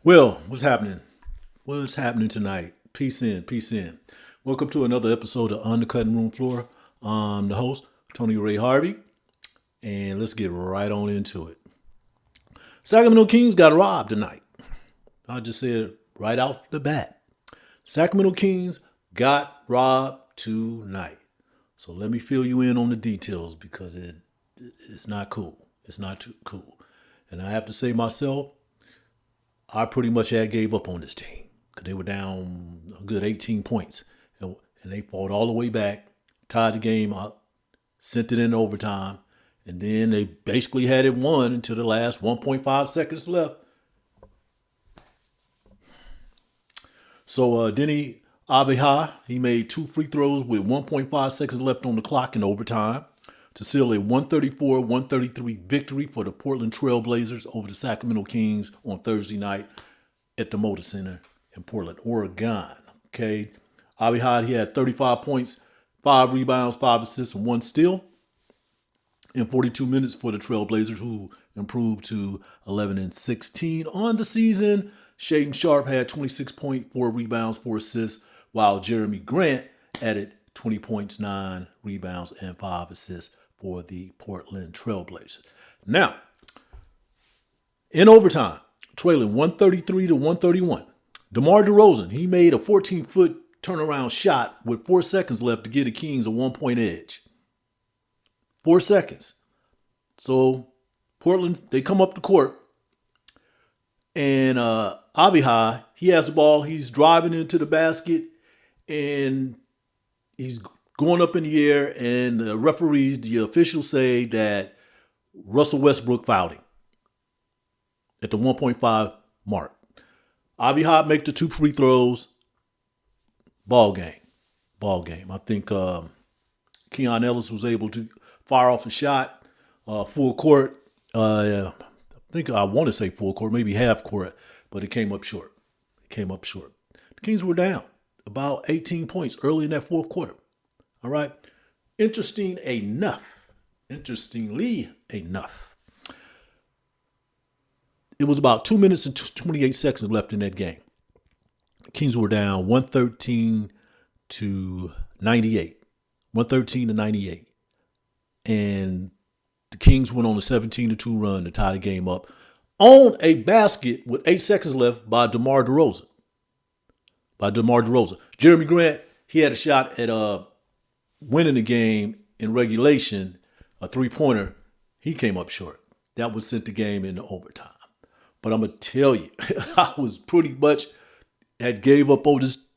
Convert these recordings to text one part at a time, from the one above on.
Well, what's happening? What's happening tonight? Peace in, peace in. Welcome to another episode of On the Cutting Room Floor. I'm the host, Tony Ray Harvey, and let's get right on into it. Sacramento Kings got robbed tonight. I just said right off the bat. Sacramento Kings got robbed tonight. So let me fill you in on the details because it's not cool. It's not too cool. And I have to say myself, I pretty much had gave up on this team because they were down a good 18 points. And they fought all the way back, tied the game up, sent it in overtime, and then they basically had it won until the last 1.5 seconds left. So Deni Avdija, he made 2 free throws with 1.5 seconds left on the clock in overtime to seal a 134-133 victory for the Portland Trail Blazers over the Sacramento Kings on Thursday night at the Moda Center in Portland, Oregon. Okay, Avdija, he had 35 points, 5 rebounds, 5 assists, and 1 steal in 42 minutes for the Trail Blazers, who improved to 11-16 on the season. Shaedon Sharpe had 26.4 rebounds, 4 assists, while Jerami Grant added 20 points, 9 rebounds, and 5 assists for the Portland Trail Blazers. Now, in overtime, trailing 133-131, DeMar DeRozan, he made a 14-foot turnaround shot with 4 seconds left to give the Kings a 1-point edge. 4 seconds. So Portland, they come up the court, and Avdija, he has the ball. He's driving into the basket, and he's going up in the air, and the referees, the officials say that Russell Westbrook fouled him at the 1.5 mark. Avdija make the 2 free throws. Ball game. I think Keon Ellis was able to fire off a shot, full court. I want to say full court, maybe half court, but it came up short. The Kings were down about 18 points early in that fourth quarter. All right. Interestingly enough, it was about 2 minutes and 28 seconds left in that game. The Kings were down 113 to 98. And the Kings went on a 17-2 run to tie the game up on a basket with 8 seconds left by DeMar DeRozan. Jerami Grant, he had a shot at winning the game in regulation, a 3-pointer. He came up short. That would send the game into overtime. But I'm gonna tell you, I was pretty much had gave up on this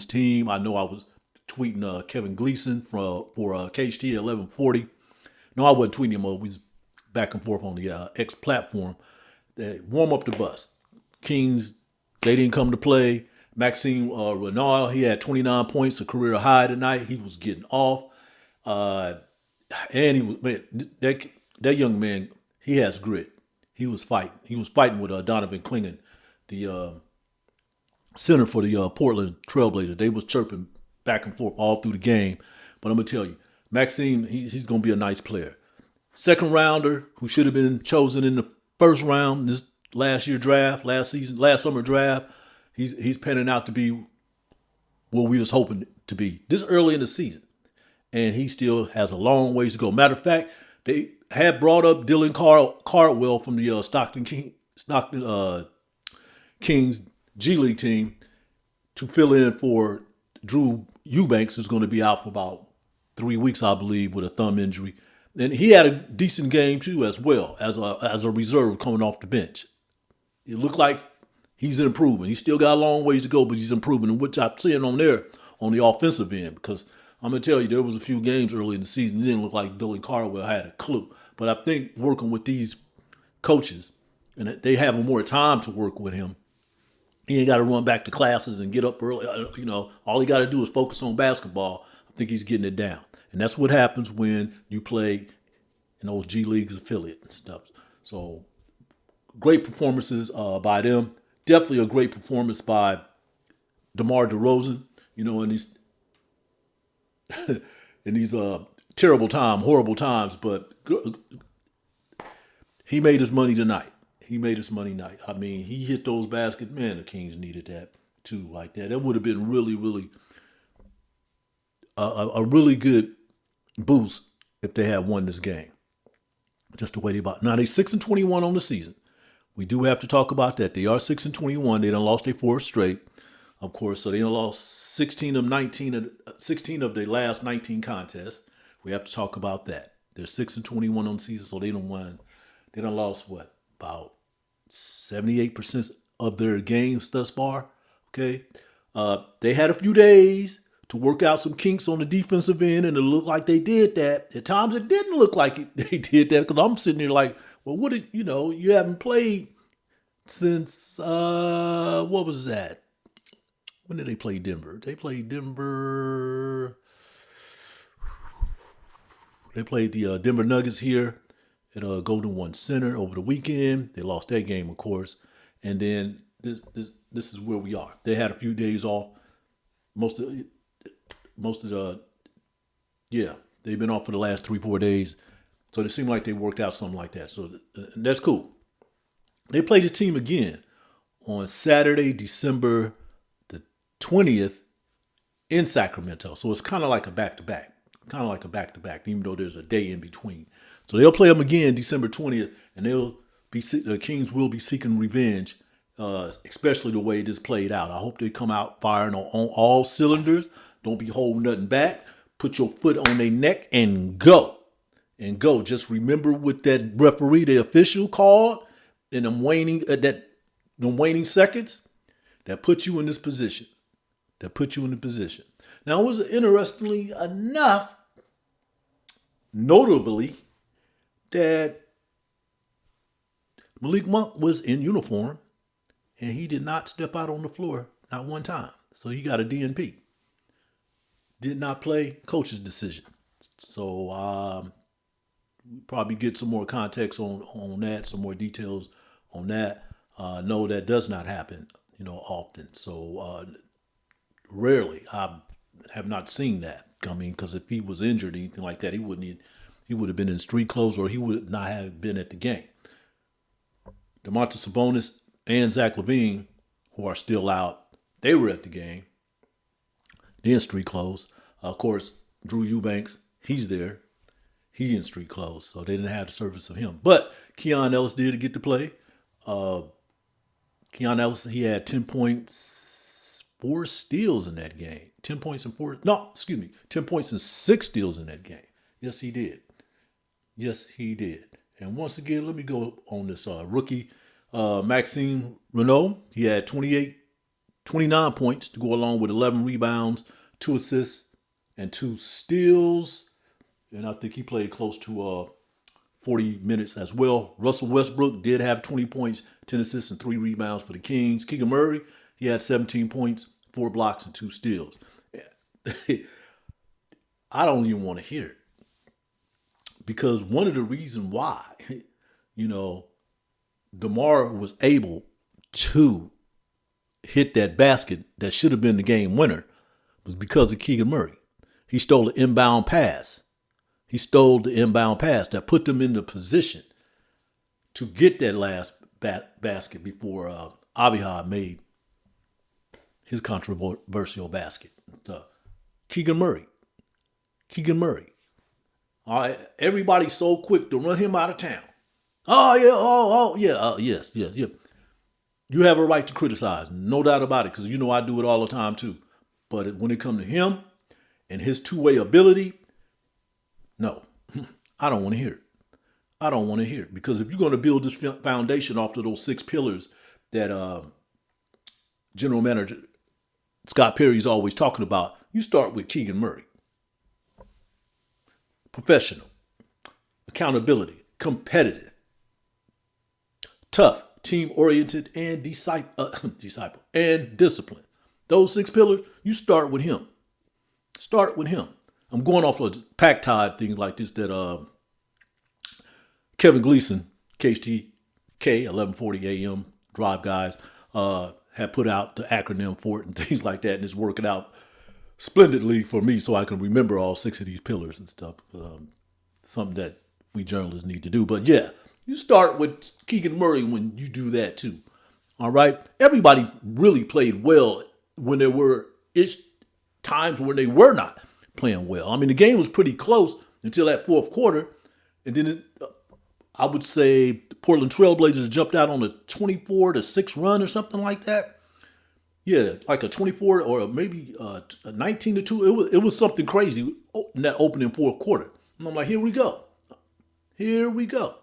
team. I know I was tweeting Kevin Gleason for KHT at 1140. No, I wasn't tweeting him. We was back and forth on the X platform. They warm up the bus. Kings, they didn't come to play. Maxime Renard, he had 29 points, a career high tonight. He was getting off. And he was, man, that young man, he has grit. He was fighting. He was fighting with Donovan Clingan, the center for the Portland Trailblazers. They was chirping back and forth all through the game. But I'm going to tell you, Maxime, he's going to be a nice player. Second rounder who should have been chosen in the first round this last summer draft. He's panning out to be what we was hoping to be this early in the season. And he still has a long ways to go. Matter of fact, they had brought up Dylan Cardwell from the Stockton Kings G League team to fill in for Drew Eubanks, who's going to be out for about 3 weeks, I believe, with a thumb injury. And he had a decent game, too, as well, as a reserve coming off the bench. It looked like he's improving. He's still got a long ways to go, but he's improving, and which I'm seeing on there on the offensive end, because I'm going to tell you, there was a few games early in the season. It didn't look like Dylan Cardwell had a clue. But I think working with these coaches, and they having more time to work with him, he ain't got to run back to classes and get up early. All he got to do is focus on basketball. I think he's getting it down. And that's what happens when you play in those G League's affiliate and stuff. So great performances by them. Definitely a great performance by DeMar DeRozan, in these horrible times, but he made his money tonight. He made us money night. I mean, he hit those baskets. Man, the Kings needed that too, like that. That would have been really, really a really good boost if they had won this game. Just the way they bought. Now they 6-21 on the season. We do have to talk about that. They are 6-21. They done lost their fourth straight, of course. So they done lost 16 of their last 19 contests. We have to talk about that. They're 6-21 on the season, so they done won. They done lost what? About 78% of their games thus far. Okay. They had a few days to work out some kinks on the defensive end, and it looked like they did that. At times it didn't look like they did that, because I'm sitting there like, well, you haven't played since, what was that? When did they play Denver? They played the Denver Nuggets here at Golden One Center over the weekend. They lost that game, of course. And then this is where we are. They had a few days off. They've been off for the last 3-4 days. So it seemed like they worked out something like that. So that's cool. They played this team again on Saturday, December the 20th in Sacramento. So it's kind of like a back-to-back. Even though there's a day in between. So they'll play them again December 20th, and the Kings will be seeking revenge, especially the way this played out. I hope they come out firing on all cylinders. Don't be holding nothing back. Put your foot on their neck and go. Just remember what that referee, the official, called in them waning seconds that put you in this position. Now, it was interestingly enough, notably, that Malik Monk was in uniform and he did not step out on the floor, not one time. So he got a DNP. Did not play, coach's decision. So probably get some more context on that, some more details on that. No, that does not happen, often. So rarely. I have not seen that. I mean, because if he was injured or anything like that, he would have been in street clothes, or he would not have been at the game. DeMontis Sabonis and Zach LaVine, who are still out, they were at the game. They're in street clothes. Of course, Drew Eubanks, he's there. He in street clothes, so they didn't have the service of him. But Keon Ellis did get to play. Keon Ellis, he had 10 points, 4 steals in that game. 10 points and 6 steals in that game. Yes, he did. And once again, let me go on this rookie, Maxime Renaud. He had 29 points to go along with 11 rebounds, 2 assists, and 2 steals. And I think he played close to 40 minutes as well. Russell Westbrook did have 20 points, 10 assists, and 3 rebounds for the Kings. Keegan Murray, he had 17 points, 4 blocks, and 2 steals. I don't even want to hear it. Because one of the reasons why, DeMar was able to hit that basket that should have been the game winner was because of Keegan Murray. He stole an inbound pass. That put them in the position to get that last basket before Avdija made his controversial basket. Keegan Murray. All right, everybody's so quick to run him out of town. Yes. You have a right to criticize, no doubt about it, because I do it all the time too. But when it comes to him and his two-way ability, no, I don't want to hear it. Because if you're going to build this foundation off of those 6 pillars that General Manager Scott Perry's always talking about, you start with Keegan Murray. Professional, accountability, competitive, tough, team-oriented, and disciple and discipline. Those 6 pillars, you start with him. I'm going off of Pack-Tide things like this that Kevin Gleason, KHTK, 1140 AM, Drive Guys, had put out the acronym for it and things like that, and it's working out splendidly for me so I can remember all 6 of these pillars and stuff. Something that we journalists need to do. But yeah, You start with Keegan Murray when you do that too. All right. Everybody really played well when there were times when they were not playing well. I mean, the game was pretty close until that fourth quarter. And then I would say the Portland Trailblazers jumped out on a 24-6 run or something like that. Yeah, like a 24 or maybe a 19-2. It was something crazy in that opening fourth quarter. And I'm like, here we go. Here we go.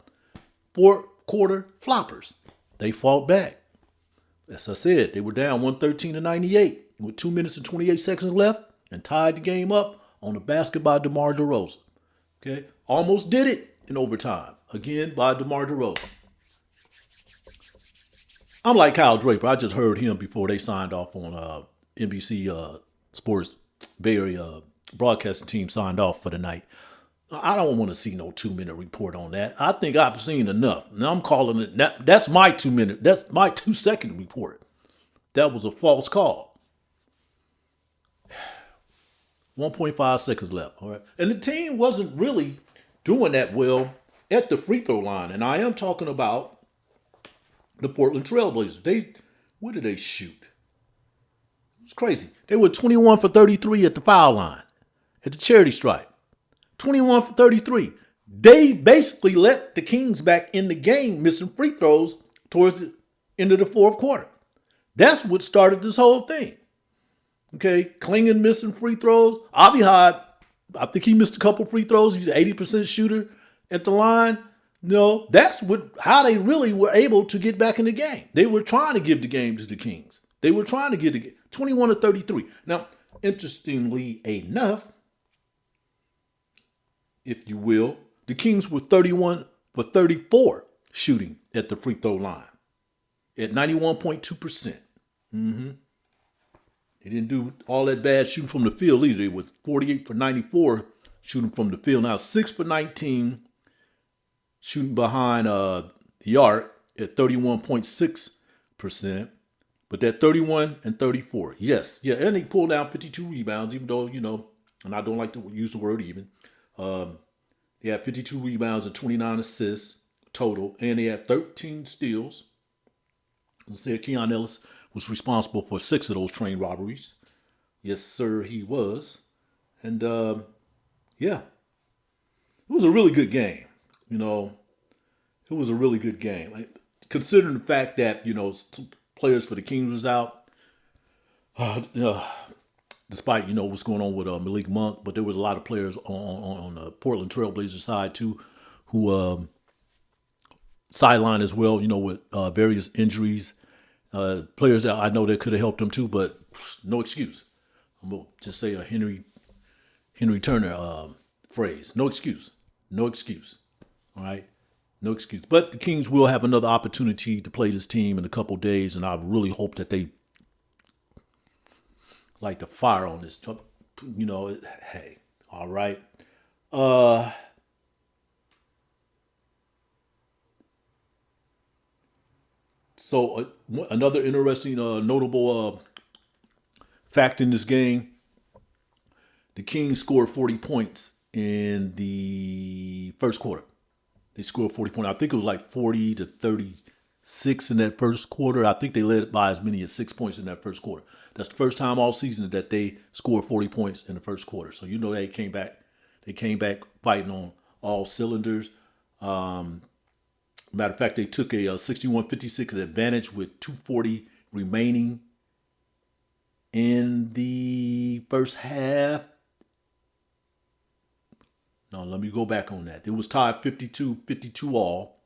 Fourth quarter floppers. They fought back. As I said, they were down 113-98 with 2 minutes and 28 seconds left and tied the game up on a basket by DeMar DeRozan. Okay, almost did it in overtime. Again by DeMar DeRozan. I'm like Kyle Draper. I just heard him before they signed off on NBC Sports Bay Area broadcasting team signed off for the night. I don't want to see no 2-minute report on that. I think I've seen enough. Now I'm calling it, that's my 2-minute, that's my 2-second report. That was a false call. 1.5 seconds left. All right. And the team wasn't really doing that well at the free throw line. And I am talking about the Portland Trailblazers. What did they shoot? It was crazy. They were 21 for 33 at the foul line, at the charity stripe. 21 for 33. They basically let the Kings back in the game missing free throws towards the end of the fourth quarter. That's what started this whole thing. Okay, Klingon missing free throws. Avdija, I think he missed a couple free throws. He's an 80% shooter at the line. No, that's how they really were able to get back in the game. They were trying to give the game to the Kings. They were trying to get the game 21 to 33. Now, interestingly enough, if you will, the Kings were 31 for 34 shooting at the free throw line at 91.2%. They didn't do all that bad shooting from the field either. It was 48 for 94 shooting from the field. Now 6 for 19 shooting behind the arc at 31.6%. But that 31 and 34, yes. Yeah, and they pulled down 52 rebounds, even though, and I don't like to use the word even. They had 52 rebounds and 29 assists total, and they had 13 steals. I said Keon Ellis was responsible for 6 of those train robberies. Yes, sir, he was. And, yeah, it was a really good game. It was a really good game. Considering the fact that, players for the Kings was out, despite, what's going on with Malik Monk, but there was a lot of players on the Portland Trailblazers side, too, who sidelined as well, with various injuries. Players that I know that could have helped them, too, but no excuse. I'm going to just say a Henry Turner phrase. No excuse. No excuse. All right? No excuse. But the Kings will have another opportunity to play this team in a couple days, and I really hope that they light the fire on this. Hey, all right. So another interesting, notable fact in this game, the Kings scored 40 points in the first quarter. They scored 40 points. I think it was like 40 to 36 in that first quarter. I think they led by as many as 6 points in that first quarter. That's the first time all season that they scored 40 points in the first quarter. So they came back. They came back fighting on all cylinders. Matter of fact, they took a 61-56 advantage with 2:40 remaining in the first half. No, let me go back on that. It was tied 52-52 all,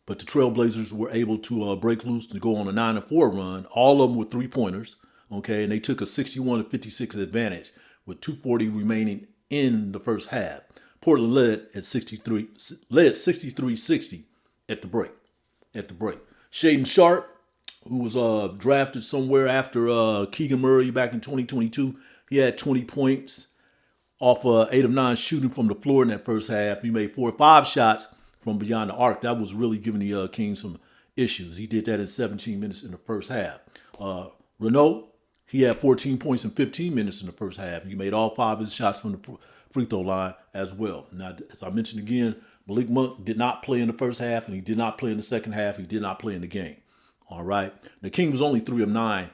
but the Trailblazers were able to break loose to go on a 9-4 run. All of them were 3-pointers, okay, and they took a 61-56 advantage with 2:40 remaining in the first half. Portland led at 63-60 at the break. Shaedon Sharpe, who was drafted somewhere after Keegan Murray back in 2022, he had 20 points off 8 of 9 shooting from the floor in that first half. He made 4 or 5 shots from beyond the arc. That was really giving the Kings some issues. He did that in 17 minutes in the first half. Renault, he had 14 points in 15 minutes in the first half. He made all 5 of his shots from the free throw line as well. Now, as I mentioned again, Malik Monk did not play in the first half, and he did not play in the second half. He did not play in the game. All right. The King was only 3 of 9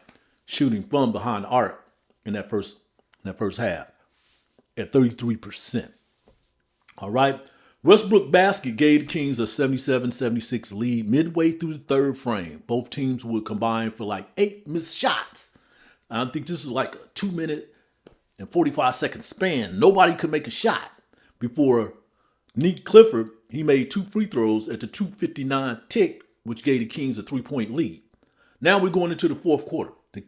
shooting from behind the arc in that first half at 33%. All right. Westbrook basket gave the Kings a 77-76 lead midway through the third frame. Both teams would combine for like 8 missed shots. I think this was like a 2-minute and 45-second span. Nobody could make a shot before Nick Clifford, he made 2 free throws at the 2:59 tick, which gave the Kings a 3-point lead. Now we're going into the fourth quarter. The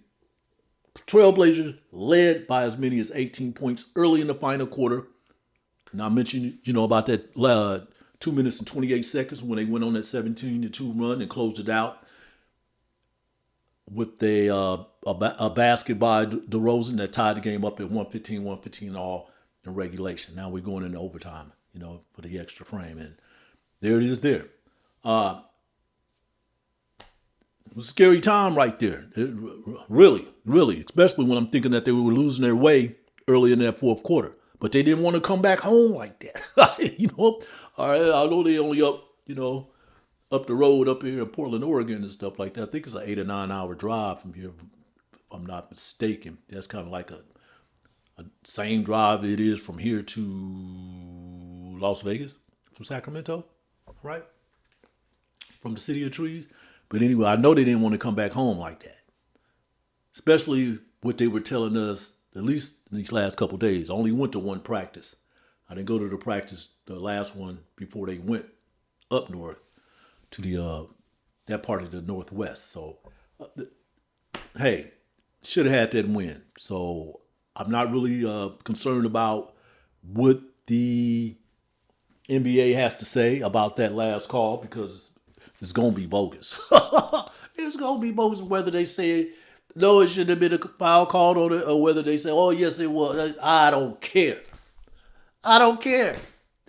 Trailblazers led by as many as 18 points early in the final quarter. And I mentioned, about that 2 minutes and 28 seconds when they went on that 17-2 run and closed it out with a basket by DeRozan that tied the game up at 115 all in regulation. Now we're going into overtime, for the extra frame. And there it is there. It was a scary time right there. Really, especially when I'm thinking that they were losing their way early in that fourth quarter. But they didn't want to come back home like that. All right, I know they only up the road up here in Portland, Oregon and stuff like that. I think it's an 8 or 9 hour drive from here, if I'm not mistaken. That's kind of like a same drive it is from here to Las Vegas, from Sacramento, right? From the City of Trees. But anyway, I know they didn't want to come back home like that. Especially what they were telling us, at least in these last couple of days. I only went to one practice. I didn't go to the practice, the last one, before they went up north to that part of the Northwest. So, hey, should have had that win. So I'm not really concerned about what the NBA has to say about that last call, because it's going to be bogus. It's going to be bogus whether they say, no, it should have been a foul called on it, or whether they say, oh, yes, it was. I don't care.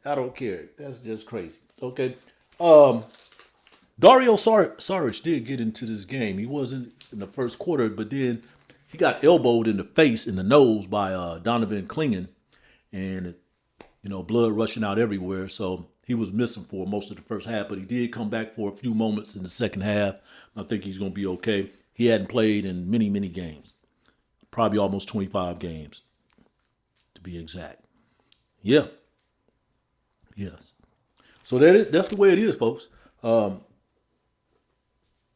That's just crazy. Okay. Dario Saric did get into this game. He wasn't in the first quarter, but then he got elbowed in the face, in the nose by Donovan Clingan, and blood rushing out everywhere. So he was missing for most of the first half, but he did come back for a few moments in the second half. I think he's going to be okay. He hadn't played in many, many games, probably almost 25 games, to be exact. Yeah. Yes. So that's the way it is, folks. The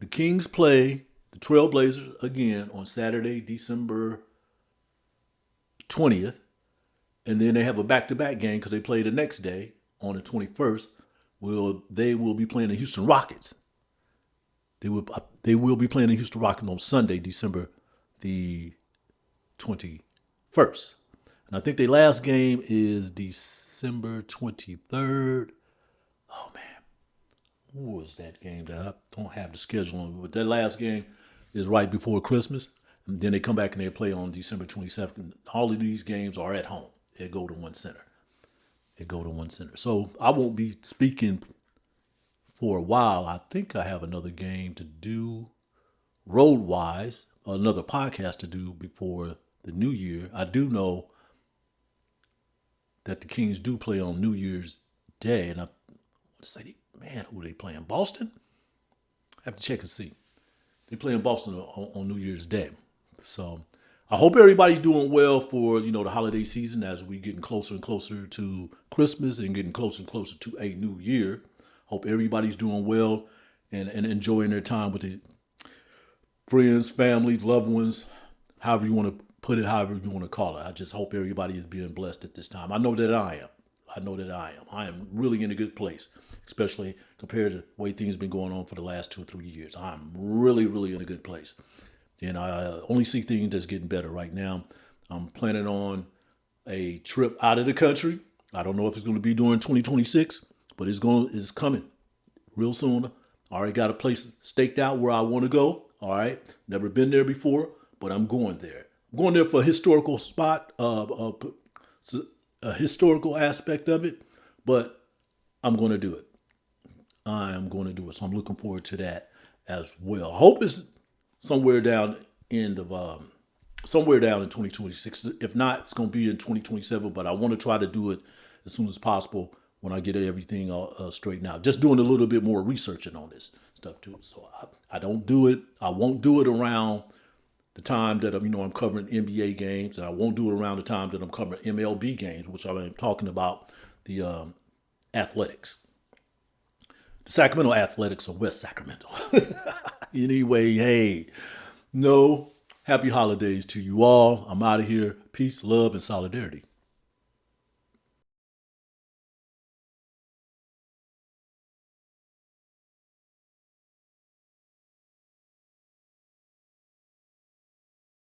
Kings play the Trailblazers again on Saturday, December 20th. And then they have a back-to-back game because they play the next day on the 21st. They will be playing the Houston Rockets. They will be playing the Houston Rockets on Sunday, December the 21st. And I think their last game is December 23rd. Oh, man. Who was that game that I don't have the schedule on? But that last game is right before Christmas. And then they come back and they play on December 27th. All of these games are at home. They go to one center. So I won't be speaking for a while. I think I have another game to do road-wise, another podcast to do before the New Year. I do know that the Kings do play on New Year's Day, and I want to say, man, who are they playing? Boston? I have to check and see. They play in Boston on New Year's Day. So I hope everybody's doing well for, the holiday season as we're getting closer and closer to Christmas and getting closer and closer to a new year. Hope everybody's doing well and enjoying their time with their friends, families, loved ones, however you want to put it, however you want to call it. I just hope everybody is being blessed at this time. I know that I am. I am really in a good place, especially compared to the way things have been going on for the last 2 or 3 years. I'm really, really in a good place. And I only see things that's getting better right now. I'm planning on a trip out of the country. I don't know if it's going to be during 2026, but it's coming real soon. I already got a place staked out where I want to go. All right. Never been there before, but I'm going there. I'm going there for a historical spot, a historical aspect of it, but I'm going to do it. So I'm looking forward to that as well. I hope it's somewhere down in 2026. If not, it's going to be in 2027, but I want to try to do it as soon as possible when I get everything straightened out. Just doing a little bit more researching on this stuff too. So I don't do it. I won't do it around the time that I'm covering NBA games, and I won't do it around the time that I'm covering MLB games, which I'm talking about the Athletics. The Sacramento Athletics of West Sacramento. Anyway, hey, happy holidays to you all. I'm out of here. Peace, love, and solidarity.